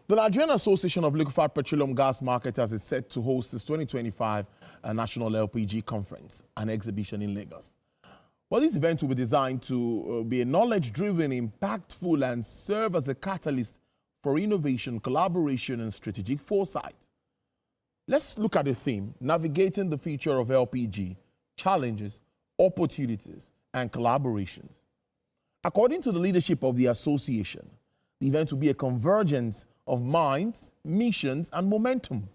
The Nigerian Association of Liquefied Petroleum Gas Marketers is set to host its 2025 National LPG Conference, an exhibition in Lagos. Well, this event will be designed to be a knowledge-driven, impactful, and serve as a catalyst for innovation, collaboration, and strategic foresight. Let's look at the theme, Navigating the Future of LPG, Challenges, Opportunities, and Collaborations. According to the leadership of the association, the event will be a convergence of minds, missions, and momentum.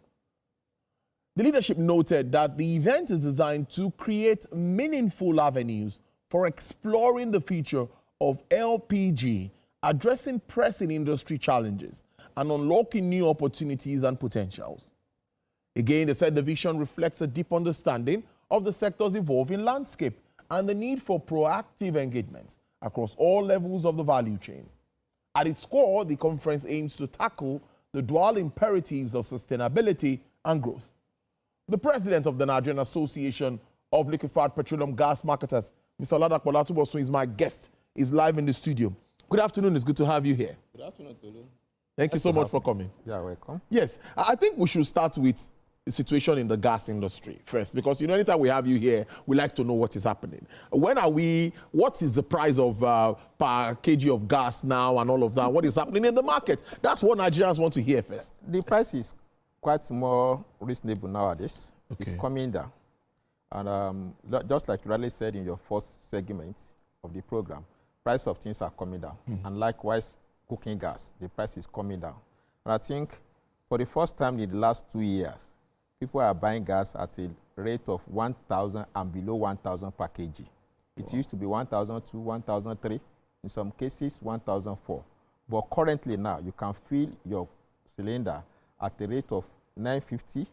The leadership noted that the event is designed to create meaningful avenues for exploring the future of LPG, addressing pressing industry challenges, and unlocking new opportunities and potentials. Again, they said the vision reflects a deep understanding of the sector's evolving landscape and the need for proactive engagement across all levels of the value chain. At its core, the conference aims to tackle the dual imperatives of sustainability and growth. The president of the Nigerian Association of Liquefied Petroleum Gas Marketers, Mr. Oladapo Olatubosun, is my guest. He's live in the studio. Good afternoon. It's good to have you here. Good afternoon, Tolu. Thank you so much for coming. Yeah, welcome. Yes, I think we should start with the situation in the gas industry first, because, you know, anytime we have you here, we like to know what is happening. What is the price of per kg of gas now and all of that? What is happening in the market? That's what Nigerians want to hear first. The price is quite more reasonable nowadays. Okay. It's coming down. And just like you rightly said in your first segment of the program, price of things are coming down. And likewise, cooking gas, the price is coming down. And I think for the first time in the last 2 years, people are buying gas at a rate of 1,000 and below 1,000 per kg. It used to be 1,002, 1,003, in some cases 1,004. But currently now, you can fill your cylinder at a rate of 950,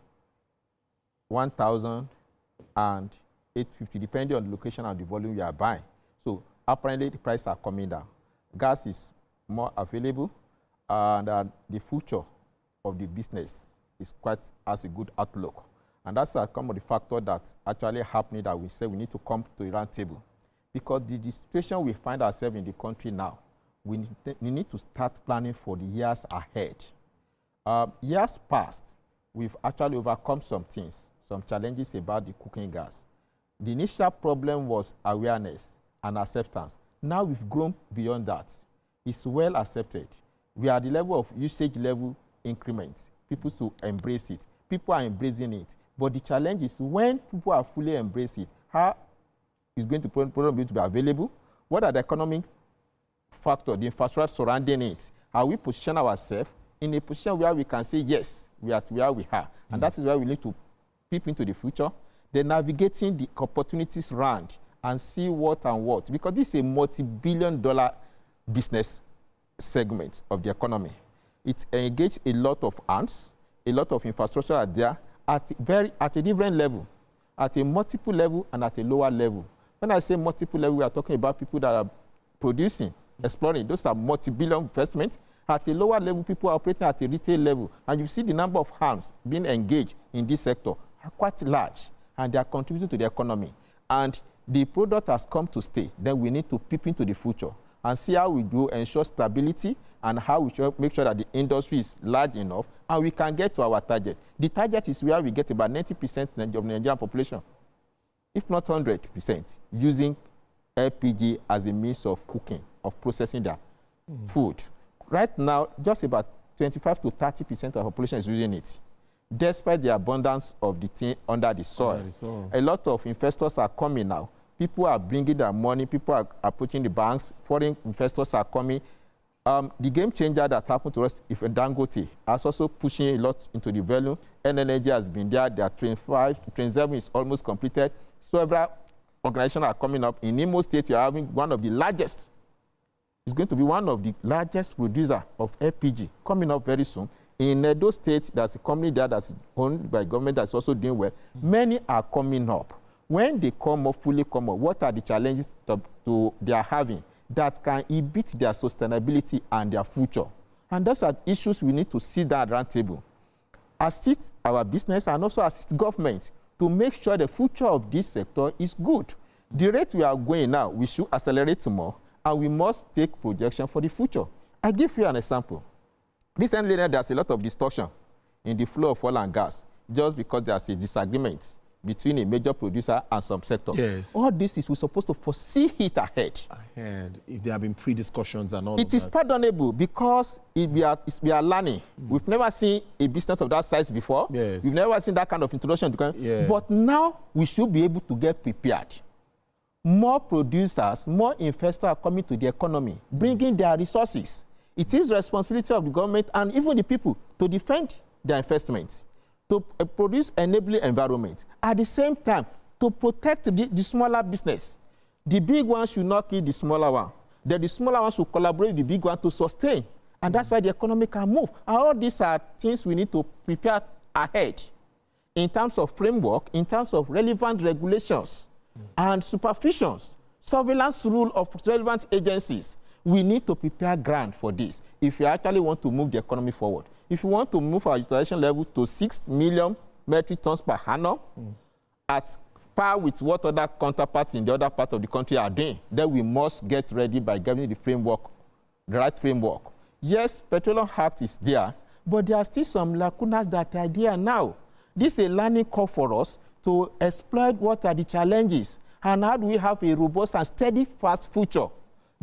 1,000, and 850, depending on the location and the volume you are buying. So apparently the prices are coming down. Gas is more available, and the future of the business is has a good outlook. And that's some of the factors that's actually happening that we say we need to come to a round table. Because the situation we find ourselves in the country now, we need to start planning for the years ahead. Years past, we've actually overcome some things, some challenges about the cooking gas. The initial problem was awareness and acceptance. Now we've grown beyond that. It's well accepted. We are at the level of usage level increments. People to embrace it. People are embracing it. But the challenge is when people are fully embrace it, how is going to be available? What are the economic factors, the infrastructure surrounding it? How we position ourselves in a position where we can say, yes, we are where we are. And that is why we need to peep into the future. Then navigating the opportunities round and see what and what. Because this is a multi-billion-dollar business segment of the economy. It engages a lot of hands, a lot of infrastructure are there at a different level, at a multiple level and at a lower level. When I say multiple level, we are talking about people that are producing, exploring. Those are multi-billion investments. At a lower level, people are operating at a retail level. And you see the number of hands being engaged in this sector are quite large, and they are contributing to the economy. And the product has come to stay. Then we need to peep into the future and see how we do ensure stability and how we should make sure that the industry is large enough and we can get to our target. The target is where we get about 90% of the Nigerian population, if not 100%, using LPG as a means of cooking, of processing their food. Right now, just about 25 to 30% of the population is using it, despite the abundance of the thing under the soil. A lot of investors are coming now. People are bringing their money. People are approaching the banks. Foreign investors are coming. The game changer that happened to us, if Dangote, has also pushing a lot into the value. NLG has been there. Their train 5, train 7 is almost completed. Several organizations are coming up. In Imo State, you are having one of the largest. It's going to be one of the largest producer of LPG coming up very soon. In Edo State, there's a company there that's owned by government that's also doing well. Many are coming up. When they come up, fully come up, what are the challenges they are having that can inhibit their sustainability and their future? And those are issues we need to sit down at the round table. Assist our business and also assist government to make sure the future of this sector is good. The rate we are going now, we should accelerate more, and we must take projection for the future. I give you an example. Recently, there's a lot of distortion in the flow of oil and gas just because there's a disagreement between a major producer and some sector. Yes. All this is we're supposed to foresee it ahead. If there have been pre-discussions and all It is pardonable because we are learning. We've never seen a business of that size before. Yes. We've never seen that kind of introduction. Yeah. But now we should be able to get prepared. More producers, more investors are coming to the economy, bringing their resources. It is responsibility of the government and even the people to defend their investments, to produce enabling environment. At the same time, to protect the smaller business. The big ones should not kill the smaller one. Then the smaller ones should collaborate with the big one to sustain. And that's why the economy can move. And all these are things we need to prepare ahead in terms of framework, in terms of relevant regulations and supervisions, surveillance rule of relevant agencies. We need to prepare ground for this if you actually want to move the economy forward. If you want to move our utilization level to 6 million metric tons per annum at par with what other counterparts in the other part of the country are doing, then we must get ready by giving the framework, the right framework. Yes, Petroleum Act is there, but there are still some lacunas that are there now. This is a learning curve for us to exploit what are the challenges and how do we have a robust and steady, fast future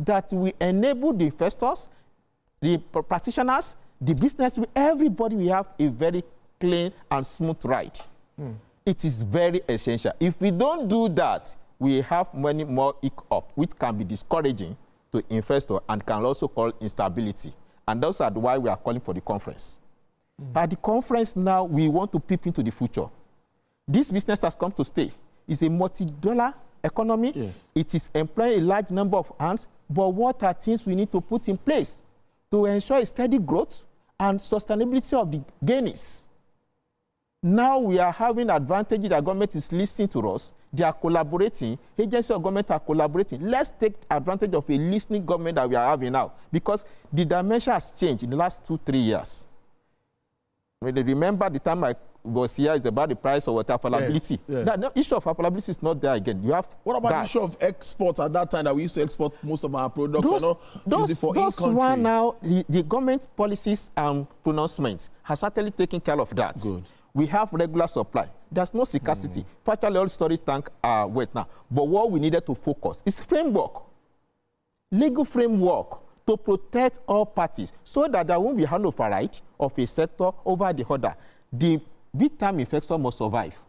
that will enable the investors, the practitioners, the business, everybody will have a very clean and smooth ride. It is very essential. If we don't do that, we have many more hiccups, which can be discouraging to investors and can also cause instability. And those are why we are calling for the conference. At the conference now, we want to peep into the future. This business has come to stay. It's a multi-dollar economy. Yes. It is employing a large number of hands. But what are things we need to put in place to ensure a steady growth and sustainability of the gains? Now we are having advantages. The government is listening to us. They are collaborating. Agencies of government are collaborating. Let's take advantage of a listening government that we are having now, because the dimension has changed in the last 2-3 years. When they remember the time I was here, it's about the price of water affordability. Yes. Now, the issue of affordability is not there again. You have what about gas. the issue of exports at that time that we used to export most of our products? Those one now, the government policies and pronouncements has certainly taken care of that. Good. We have regular supply. There's no scarcity. Virtually all storage tanks are wet now. But what we needed to focus is framework, legal framework to protect all parties so that there won't be handover right of a sector over the other. The big-time investor must survive.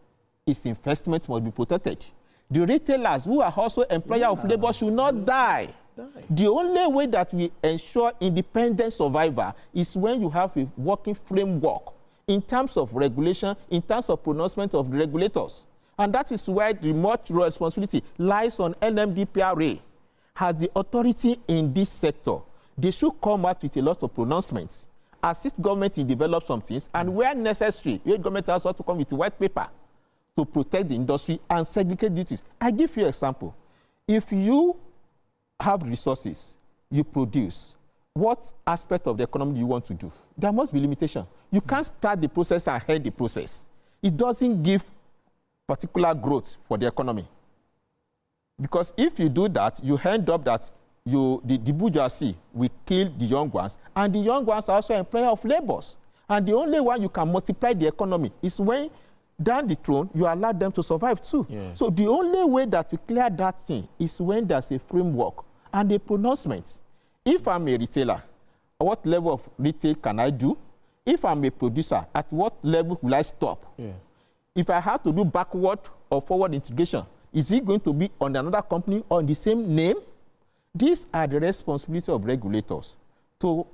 Its investment must be protected. The retailers who are also employer of labor should not die. The only way that we ensure independent survival is when you have a working framework in terms of regulation, in terms of pronouncement of the regulators. And that is where the much responsibility lies on NMDPRA. Has the authority in this sector. They should come out with a lot of pronouncements, assist government in develop some things, and where necessary, your government has also come with a white paper to protect the industry and segregate duties. I give you an example. If you have resources, you produce, what aspect of the economy do you want to do? There must be limitation. You can't start the process and end the process. It doesn't give particular growth for the economy. Because if you do that, you end up that the bourgeoisie will kill the young ones, and the young ones are also employer of labors. And the only way you can multiply the economy is when down the throne, you allow them to survive too. Yes. So the only way that we clear that thing is when there's a framework and a pronouncement. If I'm a retailer, what level of retail can I do? If I'm a producer, at what level will I stop? Yes. If I have to do backward or forward integration, is it going to be on another company or on the same name? These are the responsibility of regulators to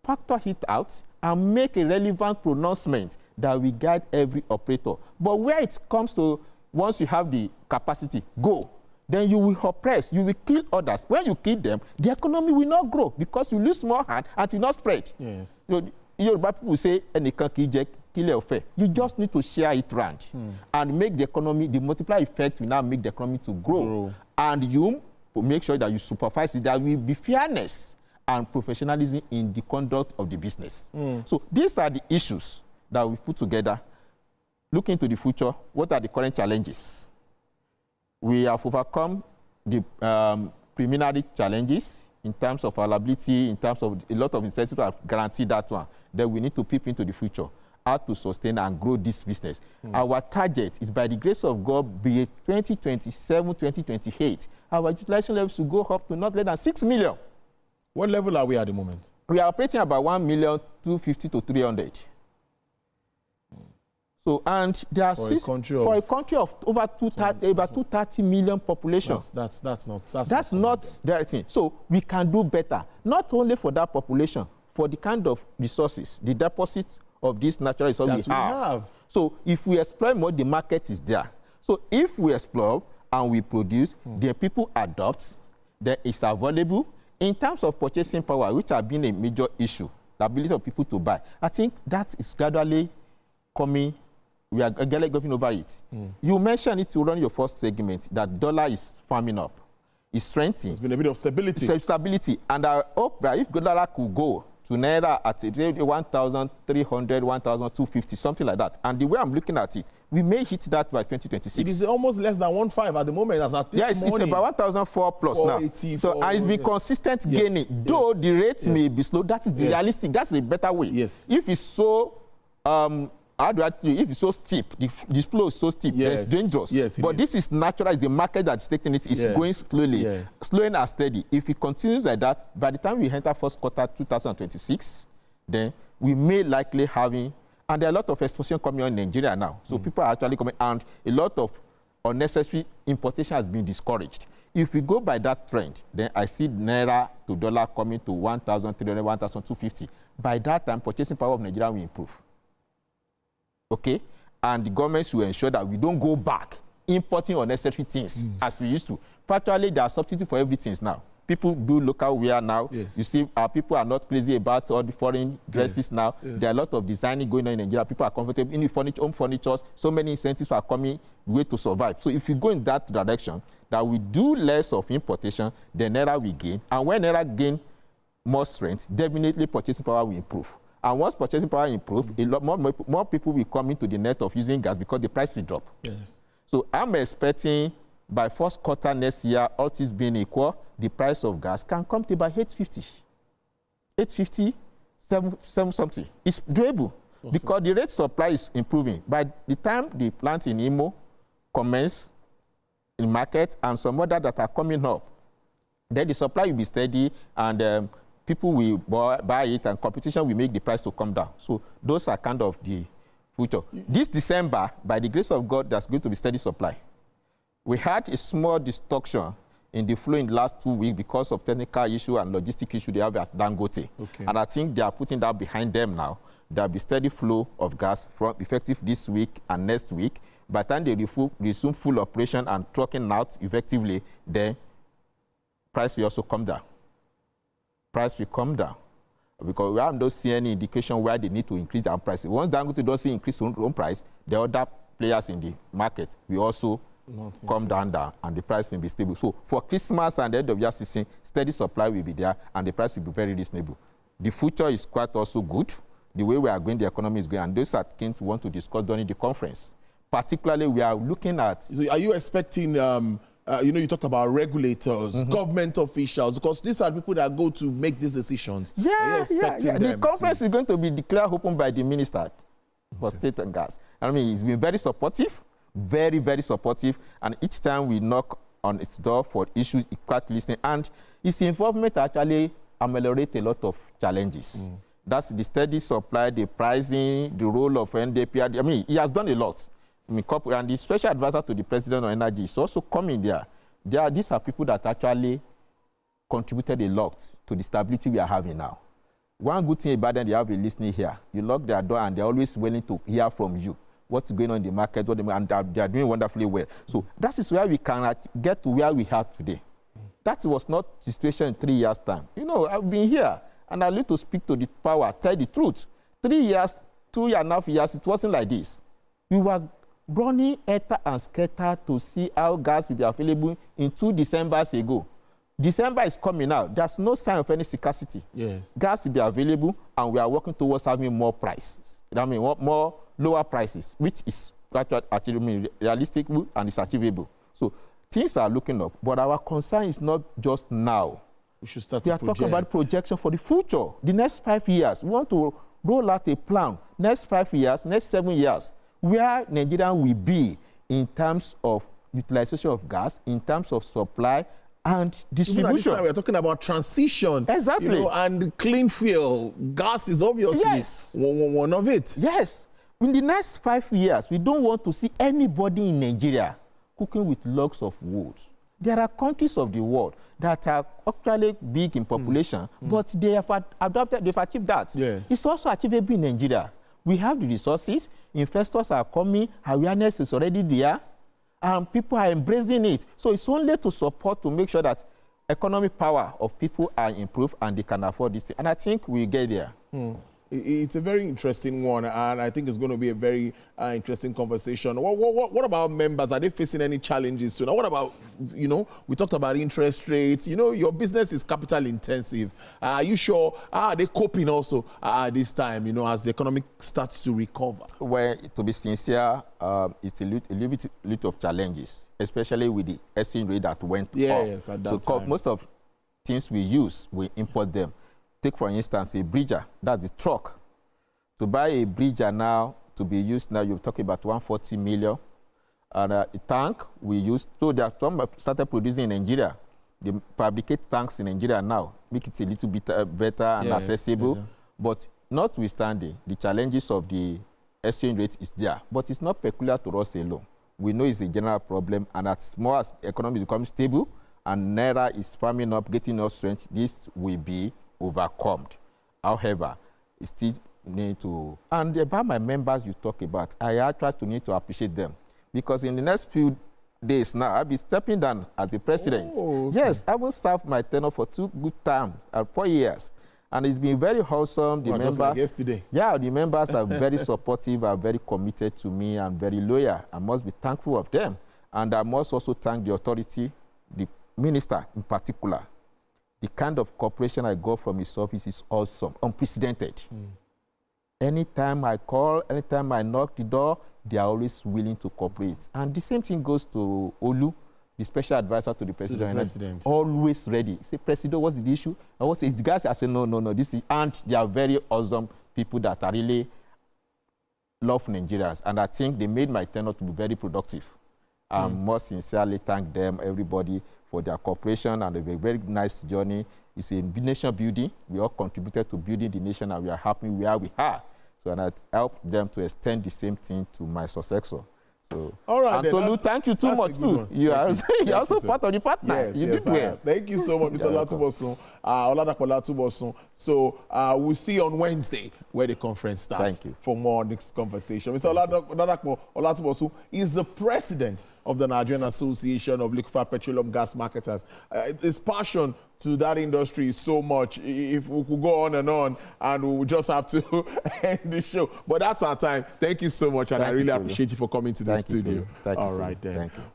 factor it out and make a relevant pronouncement that will guide every operator. But where it comes to, once you have the capacity, go, then you will oppress, you will kill others. When you kill them, the economy will not grow because you lose more hand and it will not spread. Yes. Yoruba people say, you just need to share it around and make the economy, the multiplier effect will now make the economy to grow. And you make sure that you supervise it. There will be fairness and professionalism in the conduct of the business. So these are the issues that we put together. Looking to the future, what are the current challenges? We have overcome the preliminary challenges. in terms of availability, in terms of a lot of incentives to guarantee that one, then we need to peep into the future, how to sustain and grow this business. Our target is, by the grace of God, be it 2027, 2028, our utilization levels will go up to not less than 6 million. What level are we at the moment? We are operating about 1,250,000 to 300,000. So, and there are For a country of over 230 million population. That's not the right thing. So we can do better, not only for that population, for the kind of resources, the deposit of this natural resources we have. So if we explore more, the market is there. So if we explore and we produce, then people adopt, then it's available. In terms of purchasing power, which has been a major issue, the ability of people to buy, I think that is gradually coming. We are going over it. You mentioned it to run your first segment, that dollar is firming up. It's strengthening. There's been a bit of stability. Stability. And I hope that if dollar could go to Naira at 1,300, 1,250, something like that. And the way I'm looking at it, we may hit that by 2026. It is almost less than 1.5 at the moment. As at this morning, it's about 1,004 plus now. So, and it's been consistent gaining. Though the rate may be slow, that is the realistic. That's the better way. Yes. If it's so... if it's so steep, this flow is so steep, it's dangerous. But this is natural. It's the market that's taking it. It's going slowly, slowing and steady. If it continues like that, by the time we enter first quarter 2026, then we may likely having, and there are a lot of exportation coming on in Nigeria now. So people are actually coming, and a lot of unnecessary importation has been discouraged. If we go by that trend, then I see Naira to dollar coming to 1,300, 1,250. By that time, purchasing power of Nigeria will improve. Okay, and the government should ensure that we don't go back importing unnecessary things as we used to. Partially, there are substitutes for everything now. People do local wear now. You see, our people are not crazy about all the foreign dresses now. There are a lot of designing going on in Nigeria. People are comfortable in the furniture, home furniture. So many incentives are coming, way to survive. So if we go in that direction, that we do less of importation, then Naira will gain. And when Naira gain more strength, definitely purchasing power will improve. And once purchasing power improves, a lot more people will come into the net of using gas because the price will drop. So I'm expecting by first quarter next year, all things being equal, the price of gas can come to about 850. 850, 7 something. It's doable because the rate supply is improving. By the time the plant in Imo commence in market and some other that are coming up, then the supply will be steady and people will buy it and competition will make the price to come down. So those are kind of the future. This December, by the grace of God, there's going to be steady supply. We had a small distortion in the flow in the last 2 weeks because of technical issue and logistic issue they have at Dangote. And I think they are putting that behind them now. There will be steady flow of gas from effective this week and next week. By the time they resume full operation and trucking out effectively, then price will also come down. Price will come down because we have not seen any indication where they need to increase their price. Once Dangote does see increase on price, the other players in the market will also come down, and the price will be stable. So for Christmas and the end of year season, steady supply will be there and the price will be very reasonable. The future is quite also good. The way we are going, the economy is going, and those are things we want to discuss during the conference. Particularly, we are looking at... So are you expecting... you talked about regulators, government officials, because these are people that go to make these decisions. The conference is going to be declared open by the minister for state and gas. I mean, he's been very supportive, very, very supportive. And each time we knock on its door for issues, he quite listening. And his involvement actually ameliorates a lot of challenges. That's the steady supply, the pricing, the role of NDP. I mean, he has done a lot. And the special advisor to the president on energy is also coming there. These are people that actually contributed a lot to the stability we are having now. One good thing about them, they have a listening here. You lock their door and they're always willing to hear from you what's going on in the market, and they are doing wonderfully well. So that is where we can get to where we are today. That was not the situation in 3 years' time. I've been here and I need to speak to the power, tell the truth. 3 years, 2.5 years, it wasn't like this. We were running ether and scatter to see how gas will be available in 2 Decembers ago. December is coming out. There's no sign of any scarcity. Gas will be available, and we are working towards having more prices. More lower prices, which is actually realistic and is achievable. So things are looking up, but our concern is not just now. We should start We are talking about projection for the future, the next 5 years. We want to roll out a plan, next 5 years, next 7 years, where Nigeria will be in terms of utilization of gas, in terms of supply and distribution. Even at this time, we're talking about transition. Exactly. You know, and clean fuel. Gas is obviously one of it. Yes. In the next 5 years, we don't want to see anybody in Nigeria cooking with logs of wood. There are countries of the world that are actually big in population, but they have adopted, they've achieved that. Yes. It's also achievable in Nigeria. We have the resources, investors are coming, awareness is already there, and people are embracing it. So it's only to support to make sure that economic power of people are improved and they can afford this thing. And I think we get there. It's a very interesting one, and I think it's going to be a very interesting conversation. What about members? Are they facing any challenges too? Now, what about, you know, we talked about interest rates. You know, your business is capital intensive. Are you sure? Are they coping also this time, you know, as the economy starts to recover? Well, to be sincere, it's a little bit of challenges, especially with the exchange rate that went up. Yes, at that time. Most of things we use, we import them. Take, for instance, a bridger, that's the truck. To buy a bridger now, to be used now, you're talking about 140 million. And a tank we use, so there are some started producing in Nigeria. They fabricate tanks in Nigeria now, make it a little bit better and accessible. Yes. But notwithstanding, the challenges of the exchange rate is there. But it's not peculiar to us alone. We know it's a general problem, and as more as the economy becomes stable and Naira is firming up, getting more strength, this will be overcome. However, it still need to, and about my members you talk about, I actually need to appreciate them, because in the next few days now, I'll be stepping down as the president. Oh, okay. Yes, I will serve my tenure for 2 good terms, 4 years. And it's been very wholesome. The members, just like yesterday. Yeah, the members are very supportive, are very committed to me, and very loyal. I must be thankful of them. And I must also thank the authority, the minister in particular. The kind of cooperation I got from his office is awesome, unprecedented. Anytime I call, anytime I knock the door, they are always willing to cooperate. And the same thing goes to Olu, the special advisor to the president. Always ready. Say, President, what's the issue? I was saying, the guys, I say, no, this is, and they are very awesome people that are really love Nigerians. And I think they made my tenure to be very productive. I must sincerely thank them, everybody, for their cooperation and a very nice journey. It's a nation building. We all contributed to building the nation, and we are happy where we are. So, and I helped them to extend the same thing to my successor. So, all right, and Tolu, thank you too much too. You are also part of the partner. Yes, you did well. Thank you so much, Mr. Olatubosun. Oladapo. So we'll see you on Wednesday where the conference starts. Thank you. For more next conversation. Mr. Olatubosun is the president of the Nigerian Association of Liquefied Petroleum Gas Marketers. His passion to that industry is so much. If we could go on, and we will just have to end the show. But that's our time. Thank you so much, and I really appreciate you for coming to the studio. All right, then. Thank you.